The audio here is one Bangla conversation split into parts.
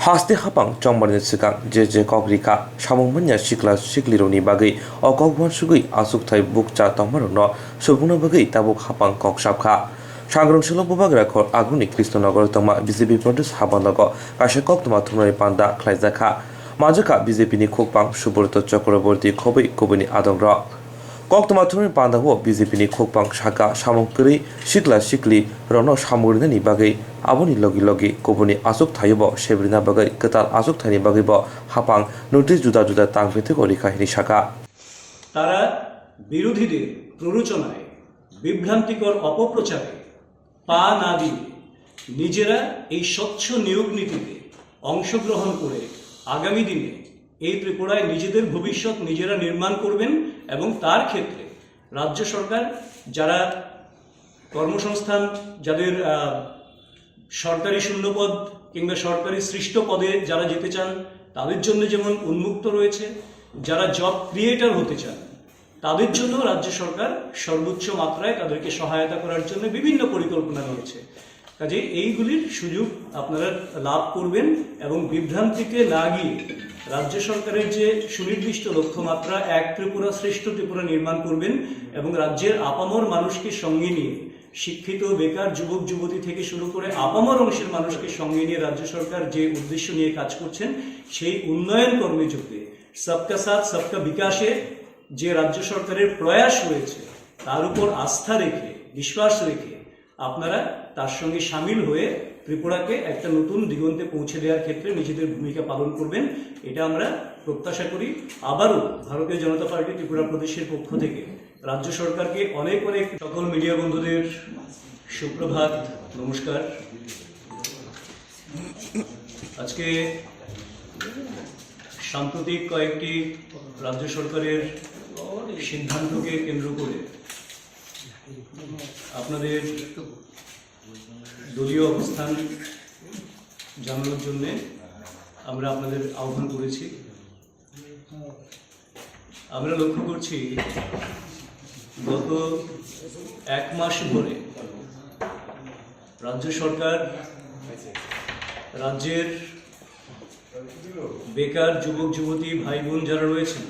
Haste hapang chongmarni sikang je kogrika samongmanya sikla siklironi bagai okogwan sugui asuk thai bukcha tongmarono subuna bagai tabuk hapang kok sapkha Sangrong Shilong Bagra Kor Aguni Kristonagor Toma BJP Produce Habanago Kashakok Toma Tumari Panda Klaizaka Majaka BJP ni Kokpang Suburto Chakraborti Kobi Kobini Adongra Kok Toma Tumari Panda Ho BJP ni Kokpang Shaka Samongkuri Shikla Shikli Rono Shamurini Bagai Aboni Logi Kobuni Asuk Thayobo Shebrina Bagai Katal Asuk Thani Bagibo Hapang Notice Juda Tangvete Korika Hini Shaka তারা বিরোধীদের প্ররোচনায় বিভ্রান্তিকর অপপ্রচারে পা না দিয়ে নিজেরা এই স্বচ্ছ নিয়োগ নীতিতে অংশগ্রহণ করে আগামী দিনে এই ত্রিপুরায় নিজেদের ভবিষ্যৎ নিজেরা নির্মাণ করবেন এবং তার ক্ষেত্রে রাজ্য সরকার যারা কর্মসংস্থান যাদের সরকারি শূন্যপদ কিংবা সরকারি সৃষ্ট পদে যারা যেতে চান তাদের জন্য যেমন উন্মুক্ত রয়েছে যারা জব ক্রিয়েটর হতে চান তাদের জন্য রাজ্য সরকার সর্বোচ্চ মাত্রায় তাদেরকে সহায়তা করার জন্য বিভিন্ন পরিকল্পনা রয়েছে কাজেই এইগুলির সুযোগ আপনারা লাভ করবেন এবং বিভ্রান্তিতে না গিয়ে রাজ্য সরকারের যে সুনির্দিষ্ট লক্ষ্যমাত্রা এক ত্রিপুরা শ্রেষ্ঠ ত্রিপুরা নির্মাণ করবেন এবং রাজ্যের আপামর মানুষকে সঙ্গে নিয়ে শিক্ষিত বেকার যুবক যুবতী থেকে শুরু করে আপামর অংশের মানুষকে সঙ্গে নিয়ে রাজ্য সরকার যে উদ্দেশ্য নিয়ে কাজ করছেন সেই উন্নয়ন কর্মযুগে সবকা সাথ সবকা বিকাশে যে রাজ্য সরকারের প্রয়াস রয়েছে তার উপর আস্থা রেখে বিশ্বাস রেখে আপনারা তার সঙ্গে সামিল হয়ে ত্রিপুরাকে একটা নতুন দিগন্তে পৌঁছে দেওয়ার ক্ষেত্রে নিজেদের ভূমিকা পালন করবেন এটা আমরা প্রত্যাশা করি আবারও ভারতীয় জনতা পার্টি ত্রিপুরা প্রদেশের পক্ষ থেকে রাজ্য সরকারকে অনেক সকল মিডিয়া বন্ধুদের সুপ্রভাত নমস্কার আজকে সাম্প্রতিক কয়েকটি রাজ্য সরকারের সিদ্ধান্তকে কেন্দ্র করে আপনাদের দলীয় অবস্থান জানানোর জন্য আমরা আপনাদের আহ্বান করেছি আমরা লক্ষ্য করছি গত এক মাস ধরে রাজ্য সরকার রাজ্যের বেকার যুবক যুবতী ভাই বোন যারা রয়েছেন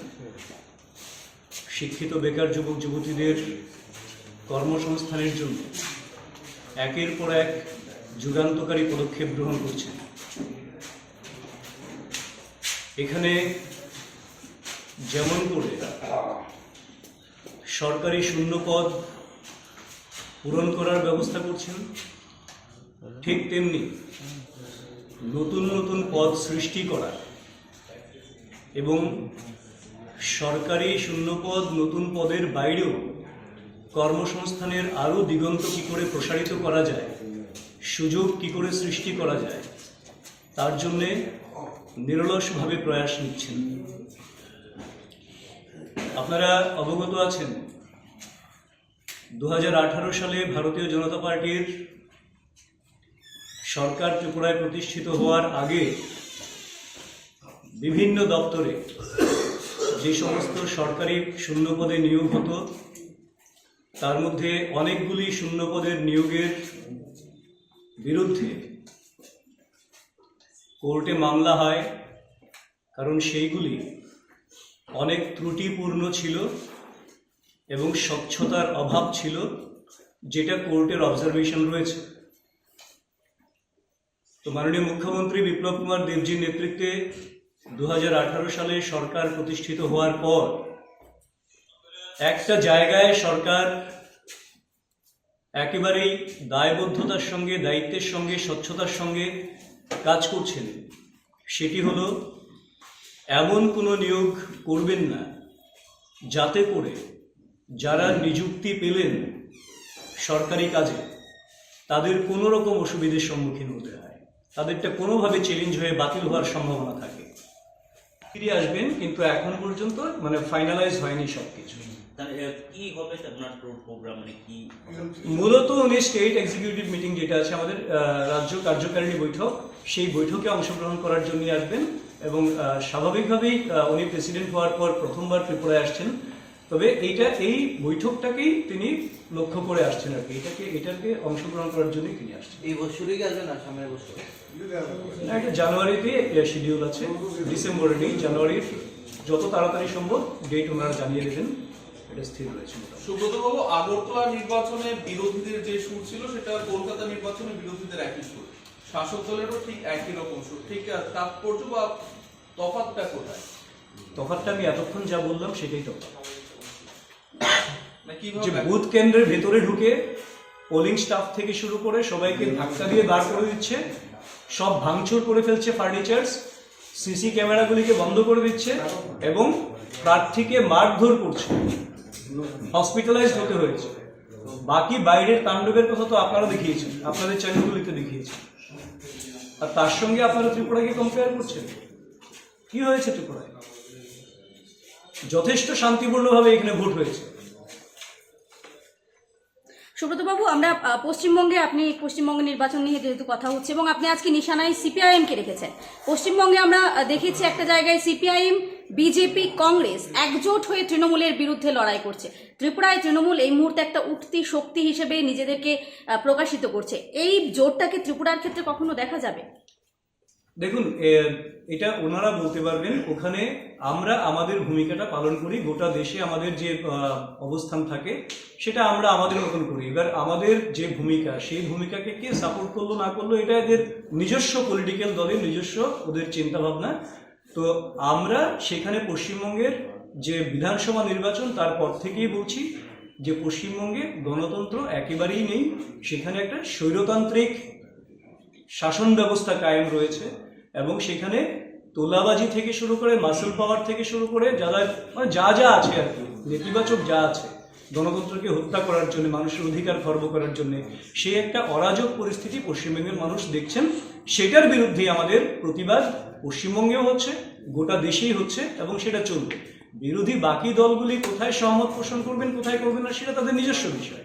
শিক্ষিত বেকার যুবক যুবতীদের কর্মসংস্থানের জন্য একের পর এক যুগান্তকারী পদক্ষেপ গ্রহণ করছেন এখানে যেমন করে সরকারি শূন্যপদ পূরণ করার ব্যবস্থা করছেন ঠিক তেমনি নতুন পদ সৃষ্টি করা এবং সরকারি শূন্যপদ নতুন পদের বাইরেও কর্মসংস্থানের আরও দিগন্ত কী করে প্রসারিত করা যায় সুযোগ কী করে সৃষ্টি করা যায় তার জন্যে নিরলসভাবে প্রয়াস নিচ্ছেন আপনারা অবগত আছেন 2018 সালে ভারতীয় জনতা পার্টির সরকার ত্রিপুরায় প্রতিষ্ঠিত হওয়ার আগে বিভিন্ন দপ্তরে যে সমস্ত সরকারি শূন্যপদে নিয়োগ হতো তার মধ্যে অনেকগুলি শূন্যপদের নিয়োগের বিরুদ্ধে কোর্টে মামলা হয় কারণ সেইগুলি অনেক ত্রুটিপূর্ণ ছিল এবং স্বচ্ছতার অভাব ছিল যেটা কোর্টের অবজারভেশন রয়েছে তো মাননীয় মুখ্যমন্ত্রী বিপ্লব কুমার দেবজির নেতৃত্বে 2018 সালে সরকার প্রতিষ্ঠিত হওয়ার পর একটা জায়গায় সরকার একেবারেই দায়বদ্ধতার সঙ্গে দায়িত্বের সঙ্গে স্বচ্ছতার সঙ্গে কাজ করছেন সেটি হলো এমন কোনো নিয়োগ করবেন না যাতে করে যারা নিযুক্তি পেলেন সরকারি কাজে তাদের কোনো রকম অসুবিধার সম্মুখীন হতে হয় তাদেরটা কোনোভাবে চ্যালেঞ্জ হয়ে বাতিল হওয়ার সম্ভাবনা থাকে ফিরে আসবেন কিন্তু এখন পর্যন্ত ফাইনালাইজ হয়নি সবকিছু কি হবে আপনার প্রোগ্রাম কি মূলত উনি স্টেট এক্সিকিউটিভ মিটিং যেটা আছে আমাদের রাজ্য কার্যকারিণী বৈঠক সেই বৈঠকে অংশগ্রহণ করার জন্য আসবেন এবং স্বাভাবিকভাবেই উনি প্রেসিডেন্ট হওয়ার পর প্রথমবার ত্রিপুরায় আসছেন তবে এই বৈঠকটাকেই তিনি লক্ষ্য করে আসছেন আর কি, এটাকে অংশগ্রহণ করার জন্যই তিনি আসছেন। এই বছরই কি আসবে না সামনের বছর? না, এটা জানুয়ারিতে শিডিউল আছে, ডিসেম্বরে নেই, জানুয়ারির যত তাড়াতাড়ি সম্ভব ডেট ওনারা জানিয়ে দেবেন, এটা স্থির রয়েছে। সুব্রতবাবু, আগরতলা নির্বাচনে বিরোধীদের যে সুর ছিল সেটা কলকাতা নির্বাচনে বিরোধীদের একই সুর, শাসক দলেরও ঠিক একই রকম সুর, ঠিক তাৎপর্য বা তফাৎটা কোথায়? তফাৎটা আমি এতক্ষণ যা বললাম সেটাই তফাৎ। না যে কিভাবে? বুথ কেন্দ্রের ভেতরে ঢুকে পোলিং স্টাফ থেকে শুরু করে সবাইকে ধাক্কা দিয়ে বার করে দিচ্ছে, সব ভাঙচুর করে ফেলছে, ফার্নিচার্স, সিসি ক্যামেরাগুলিকে বন্ধ করে দিচ্ছে এবং প্রার্থীকে মারধর করছে, হসপিটালাইজড হতে হয়েছে। বাকি বাইরের তাণ্ডবের কথা তো আপনারা দেখিয়েছেন, আপনাদের চ্যানেলগুলিতে দেখিয়েছেন, আর তার সঙ্গে আপনারা ত্রিপুরাকে কম্পেয়ার করছেন। কি হয়েছে ত্রিপুরায়? যথেষ্ট শান্তিপূর্ণভাবে এখানে ভোট হয়েছে। সুব্রতবাবু, আমরা পশ্চিমবঙ্গে, আপনি পশ্চিমবঙ্গের নির্বাচন নিয়ে যেহেতু কথা হচ্ছে এবং আপনি আজকে নিশানায় সিপিআইএমকে রেখেছেন, পশ্চিমবঙ্গে আমরা দেখেছি একটা জায়গায় সিপিআইএম, বিজেপি, কংগ্রেস একজোট হয়ে তৃণমূলের বিরুদ্ধে লড়াই করছে। ত্রিপুরায় তৃণমূল এই মুহূর্তে একটা উঠতি শক্তি হিসেবে নিজেদেরকে প্রকাশিত করছে। এই জোটটাকে ত্রিপুরার ক্ষেত্রে কখনো দেখা যাবে? দেখুন, এটা ওনারা বলতে পারবেন, ওখানে আমরা আমাদের ভূমিকাটা পালন করি, গোটা দেশে আমাদের যে অবস্থান থাকে সেটা আমরা আমাদের মতন করি। এবার আমাদের যে ভূমিকা, সেই ভূমিকাকে কে সাপোর্ট করলো না করলো এটা এদের নিজস্ব পলিটিক্যাল দলের নিজস্ব ওদের চিন্তাভাবনা। তো আমরা সেখানে পশ্চিমবঙ্গের যে বিধানসভা নির্বাচন তারপর থেকেই বলছি যে পশ্চিমবঙ্গে গণতন্ত্র একেবারেই নেই, সেখানে একটা স্বৈরতান্ত্রিক শাসন ব্যবস্থা কায়েম রয়েছে এবং সেখানে তোলাবাজি থেকে শুরু করে মাসল পাওয়ার থেকে শুরু করে যা যা আছে আর কি, নেতিবাচক যা আছে গণতন্ত্রকে হত্যা করার জন্য, মানুষের অধিকার খর্ব করার জন্য, সেই একটা অরাজক পরিস্থিতি পশ্চিমবঙ্গের মানুষ দেখছেন। সেটার বিরুদ্ধে আমাদের প্রতিবাদ পশ্চিমবঙ্গেও হচ্ছে, গোটা দেশেই হচ্ছে এবং সেটা চলবে। বিরোধী বাকি দলগুলি কোথায় সহমত পোষণ করবেন, কোথায় করবেন না, সেটা তাদের নিজস্ব বিষয়।